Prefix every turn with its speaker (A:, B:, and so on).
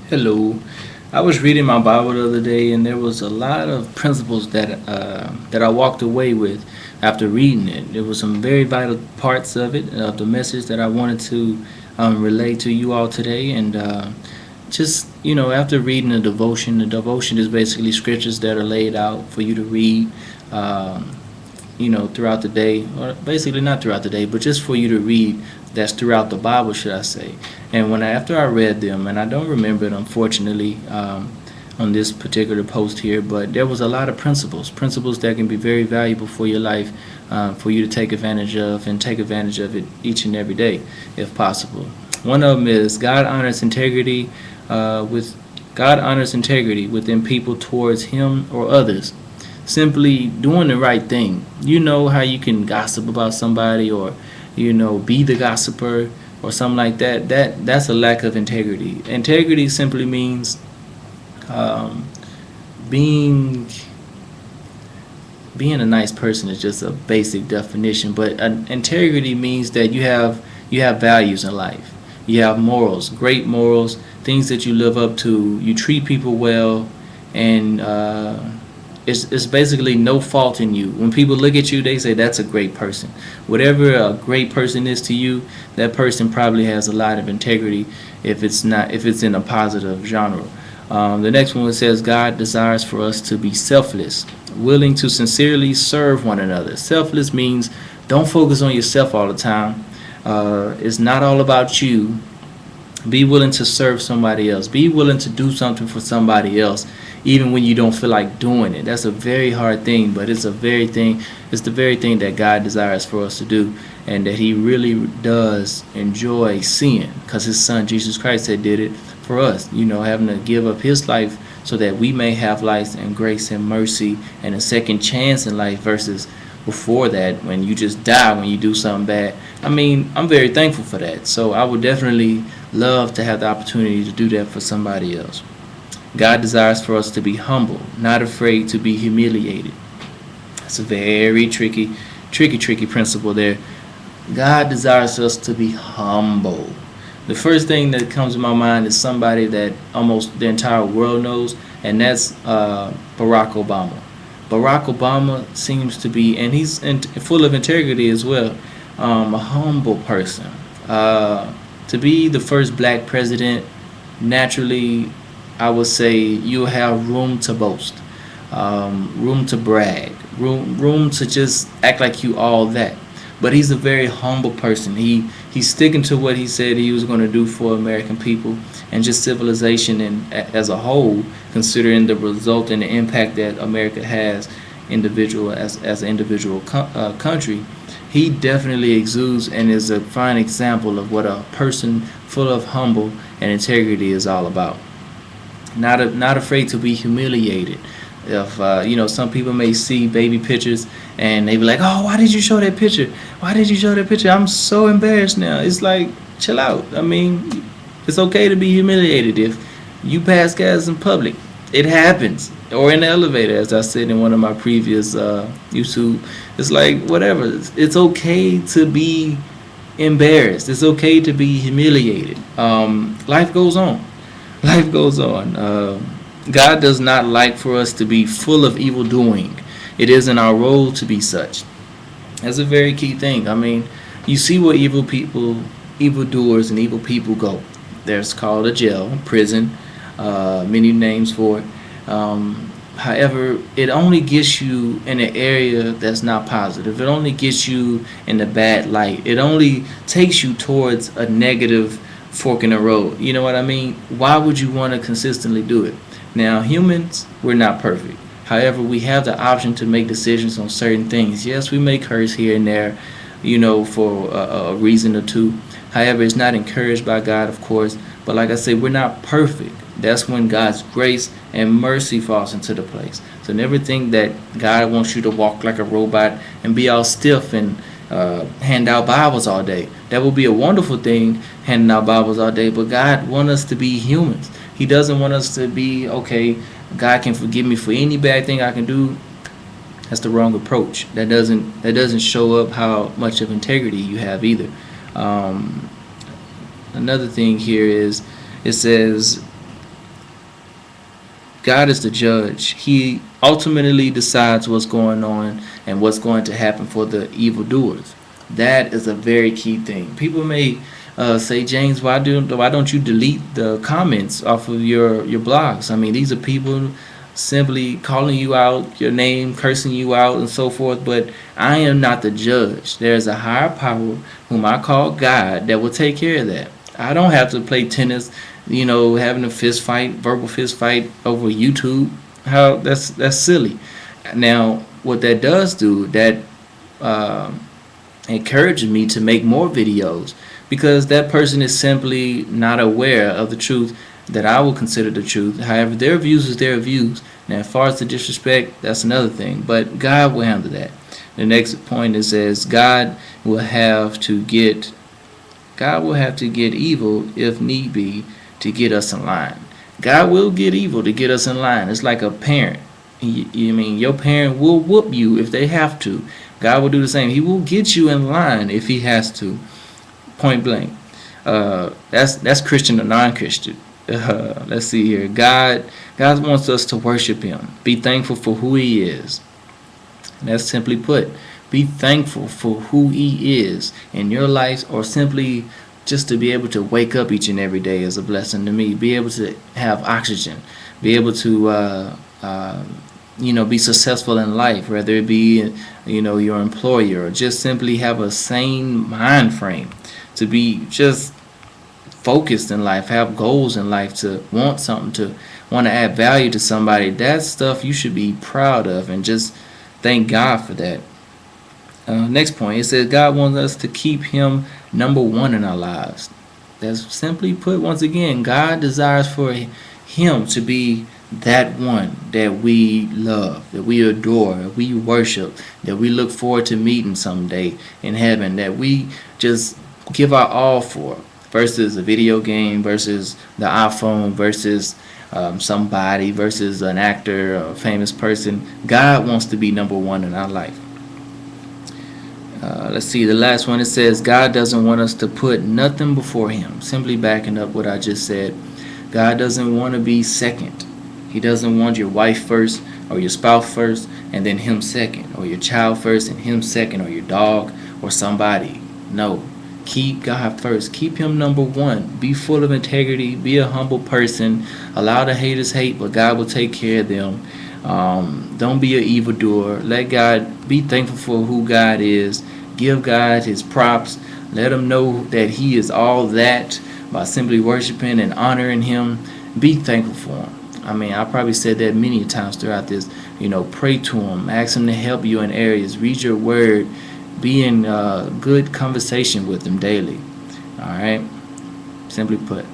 A: Hello. I was reading my Bible the other day, and there was a lot of principles that I walked away with after reading it. There were some very vital parts of it, of the message that I wanted to relay to you all today. And just after reading the devotion is basically scriptures that are laid out for you to read. Um, throughout the day, or basically not throughout the day, but just for you to read. That's throughout the Bible, should I say? And after I read them, and I don't remember it unfortunately on this particular post here, but there was a lot of principles that can be very valuable for your life, for you to take advantage of and take advantage of it each and every day, if possible. One of them is with God honors integrity within people towards Him or others simply doing the right thing. You know how you can gossip about somebody or be the gossiper or something like that. That's a lack of integrity. Integrity simply means um, being being a nice person is just a basic definition, but integrity means that you have values in life. You have morals, great morals, things that you live up to. You treat people well, and it's basically no fault in you. When people look at you, they say that's a great person. Whatever a great person is to you, that person probably has a lot of integrity. If it's in a positive genre. The next one says God desires for us to be selfless, willing to sincerely serve one another. Selfless means don't focus on yourself all the time. It's not all about you. Be willing to serve somebody else. Be willing to do something for somebody else, even when you don't feel like doing it. That's a very hard thing, but it's the very thing that God desires for us to do, and that He really does enjoy seeing, because His Son Jesus Christ had did it for us. Having to give up His life so that we may have life and grace and mercy and a second chance in life versus before that when you just die when you do something bad. I'm very thankful for that. So I would definitely love to have the opportunity to do that for somebody else. God desires for us to be humble, not afraid to be humiliated. It's a very tricky principle there. God desires us to be humble. The first thing that comes to my mind is somebody that almost the entire world knows, and that's Barack Obama. Barack Obama seems to be, and he's full of integrity as well, a humble person. To be the first black president, naturally, I would say you have room to boast, room to brag, room to just act like you all that. But he's a very humble person. He's sticking to what he said he was going to do for American people and just civilization and as a whole, considering the result and the impact that America has as an individual country. He definitely exudes and is a fine example of what a person full of humble and integrity is all about. Not afraid to be humiliated. If some people may see baby pictures and they be like, "Oh, why did you show that picture? Why did you show that picture? I'm so embarrassed now." It's like, chill out. It's okay to be humiliated if you pass gas in public. It happens, or in the elevator, as I said in one of my previous YouTube. It's like whatever. It's okay to be embarrassed. It's okay to be humiliated. Life goes on. Life goes on. God does not like for us to be full of evil doing. It isn't our role to be such. That's a very key thing. You see where evil doers, and evil people go. There's called a jail, prison, many names for it. However, it only gets you in an area that's not positive. It only gets you in the bad light. It only takes you towards a negative fork in the road. You know what I mean? Why would you want to consistently do it? Now, humans, we're not perfect. However, we have the option to make decisions on certain things. Yes, we may curse here and there, for a reason or two. However, it's not encouraged by God, of course. But like I said, we're not perfect. That's when God's grace and mercy falls into the place. So never think that God wants you to walk like a robot and be all stiff and hand out Bibles all day. That would be a wonderful thing, handing out Bibles all day. But God wants us to be humans. He doesn't want us to be, okay, God can forgive me for any bad thing I can do. That's the wrong approach. That doesn't show up how much of integrity you have either. Um, Another thing here is it says God is the judge. He ultimately decides what's going on and what's going to happen for the evildoers. That is a very key thing. People may say, James, why don't you delete the comments off of your blogs? I mean, these are people simply calling you out, your name, cursing you out, and so forth. But I am not the judge. There is a higher power whom I call God that will take care of that. I don't have to play tennis, having a fist fight, verbal fist fight over YouTube. How that's silly. Now, what that does do, that encourages me to make more videos, because that person is simply not aware of the truth that I will consider the truth. However, their views is their views. Now, as far as the disrespect, that's another thing. But God will handle that. The next point is says God will have to get evil if need be to get us in line. God will get evil to get us in line. It's like a parent. Your parent will whoop you if they have to. God will do the same. He will get you in line if he has to. Point blank. That's Christian or non-Christian. Let's see here. God wants us to worship him. Be thankful for who he is. And that's simply put. Be thankful for who he is in your life, or simply just to be able to wake up each and every day is a blessing to me. Be able to have oxygen. Be able to be successful in life, whether it be your employer, or just simply have a sane mind frame to be just focused in life, have goals in life, to want something, to want to add value to somebody. That's stuff you should be proud of and just thank God for that. Next point, it says God wants us to keep him number one in our lives. That's simply put, once again, God desires for him to be that one that we love, that we adore, that we worship, that we look forward to meeting someday in heaven, that we just give our all for, versus a video game, versus the iPhone, versus somebody, versus an actor or a famous person. God wants to be number one in our life. Let's see, the last one, it says God doesn't want us to put nothing before him. Simply backing up what I just said. God doesn't want to be second. He doesn't want your wife first, or your spouse first, and then him second, or your child first and him second, or your dog or somebody. No. Keep God first. Keep him number one. Be full of integrity. Be a humble person. Allow the haters hate, but God will take care of them. Don't be an evildoer. Let God, be thankful for who God is. Give God his props. Let him know that he is all that by simply worshiping and honoring him. Be thankful for him. I probably said that many times throughout this. Pray to him. Ask him to help you in areas. Read your word. Be in good conversation with him daily. All right. Simply put.